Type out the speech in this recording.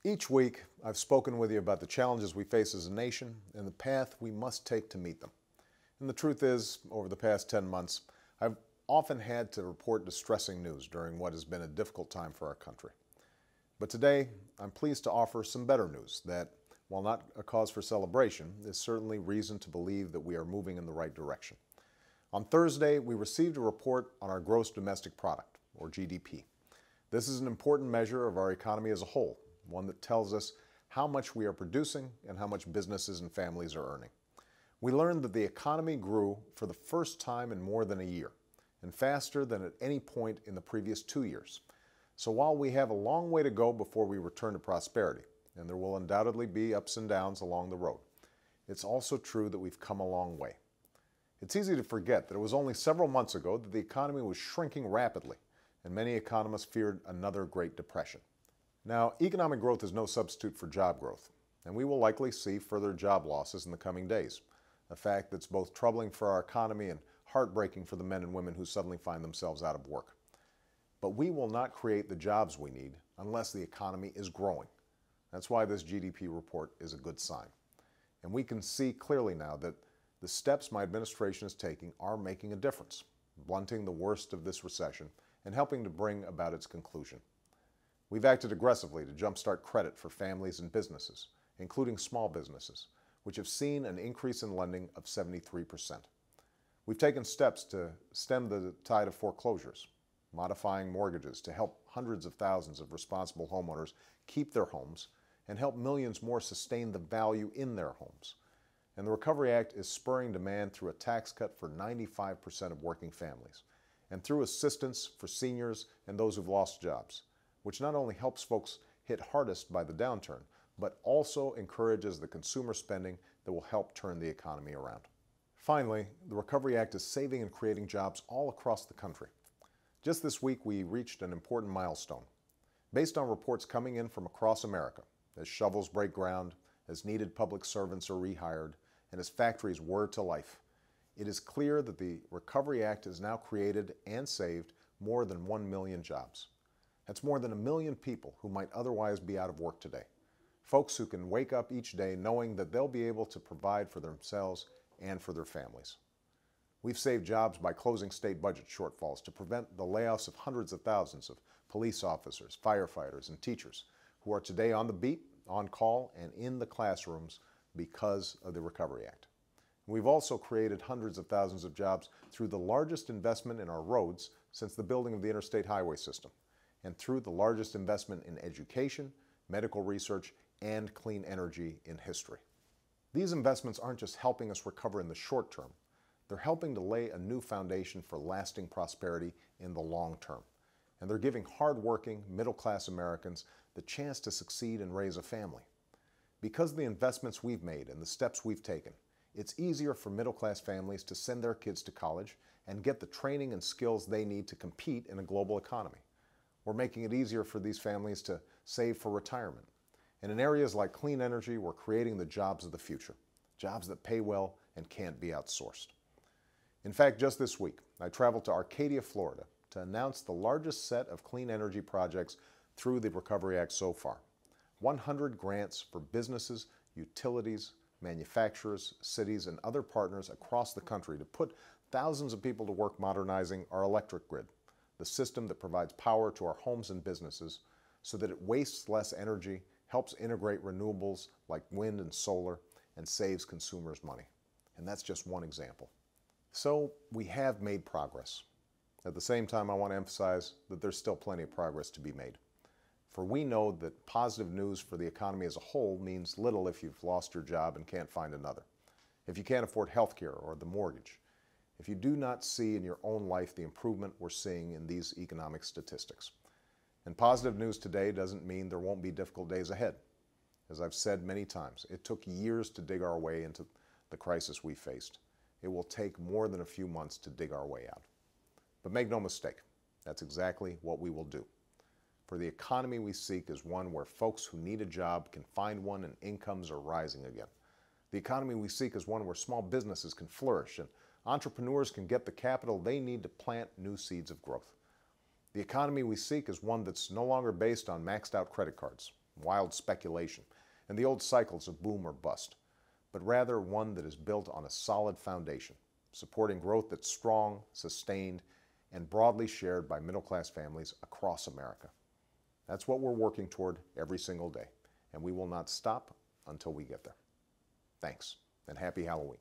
Each week, I've spoken with you about the challenges we face as a nation and the path we must take to meet them. And the truth is, over the past 10 months, I've often had to report distressing news during what has been a difficult time for our country. But today, I'm pleased to offer some better news that, while not a cause for celebration, is certainly reason to believe that we are moving in the right direction. On Thursday, we received a report on our gross domestic product, or GDP. This is an important measure of our economy as a whole, one that tells us how much we are producing and how much businesses and families are earning. We learned that the economy grew for the first time in more than a year, and faster than at any point in the previous 2 years. So while we have a long way to go before we return to prosperity, and there will undoubtedly be ups and downs along the road, it's also true that we've come a long way. It's easy to forget that it was only several months ago that the economy was shrinking rapidly, and many economists feared another Great Depression. Now, economic growth is no substitute for job growth, and we will likely see further job losses in the coming days, a fact that's both troubling for our economy and heartbreaking for the men and women who suddenly find themselves out of work. But we will not create the jobs we need unless the economy is growing. That's why this GDP report is a good sign. And we can see clearly now that the steps my administration is taking are making a difference, blunting the worst of this recession and helping to bring about its conclusion. We've acted aggressively to jumpstart credit for families and businesses, including small businesses, which have seen an increase in lending of 73%. We've taken steps to stem the tide of foreclosures, modifying mortgages to help hundreds of thousands of responsible homeowners keep their homes and help millions more sustain the value in their homes. And the Recovery Act is spurring demand through a tax cut for 95% of working families and through assistance for seniors and those who've lost jobs, which not only helps folks hit hardest by the downturn, but also encourages the consumer spending that will help turn the economy around. Finally, the Recovery Act is saving and creating jobs all across the country. Just this week, we reached an important milestone. Based on reports coming in from across America, as shovels break ground, as needed public servants are rehired, and as factories whir to life, it is clear that the Recovery Act has now created and saved more than 1 million jobs. That's more than 1 million people who might otherwise be out of work today. Folks who can wake up each day knowing that they'll be able to provide for themselves and for their families. We've saved jobs by closing state budget shortfalls to prevent the layoffs of hundreds of thousands of police officers, firefighters, and teachers who are today on the beat, on call, and in the classrooms because of the Recovery Act. We've also created hundreds of thousands of jobs through the largest investment in our roads since the building of the interstate highway system, and through the largest investment in education, medical research, and clean energy in history. These investments aren't just helping us recover in the short term, they're helping to lay a new foundation for lasting prosperity in the long term. And they're giving hard-working, middle-class Americans the chance to succeed and raise a family. Because of the investments we've made and the steps we've taken, it's easier for middle-class families to send their kids to college and get the training and skills they need to compete in a global economy. We're making it easier for these families to save for retirement. And in areas like clean energy, we're creating the jobs of the future, jobs that pay well and can't be outsourced. In fact, just this week, I traveled to Arcadia, Florida, to announce the largest set of clean energy projects through the Recovery Act so far. 100 grants for businesses, utilities, manufacturers, cities, and other partners across the country to put thousands of people to work modernizing our electric grid, the system that provides power to our homes and businesses so that it wastes less energy, helps integrate renewables like wind and solar, and saves consumers money. And that's just one example. So we have made progress. At the same time, I want to emphasize that there's still plenty of progress to be made. For we know that positive news for the economy as a whole means little if you've lost your job and can't find another, if you can't afford health care or the mortgage, if you do not see in your own life the improvement we're seeing in these economic statistics. And positive news today doesn't mean there won't be difficult days ahead. As I've said many times, it took years to dig our way into the crisis we faced. It will take more than a few months to dig our way out. But make no mistake, that's exactly what we will do. For the economy we seek is one where folks who need a job can find one and incomes are rising again. The economy we seek is one where small businesses can flourish and entrepreneurs can get the capital they need to plant new seeds of growth. The economy we seek is one that's no longer based on maxed out credit cards, wild speculation, and the old cycles of boom or bust, but rather one that is built on a solid foundation, supporting growth that's strong, sustained, and broadly shared by middle-class families across America. That's what we're working toward every single day, and we will not stop until we get there. Thanks, and happy Halloween.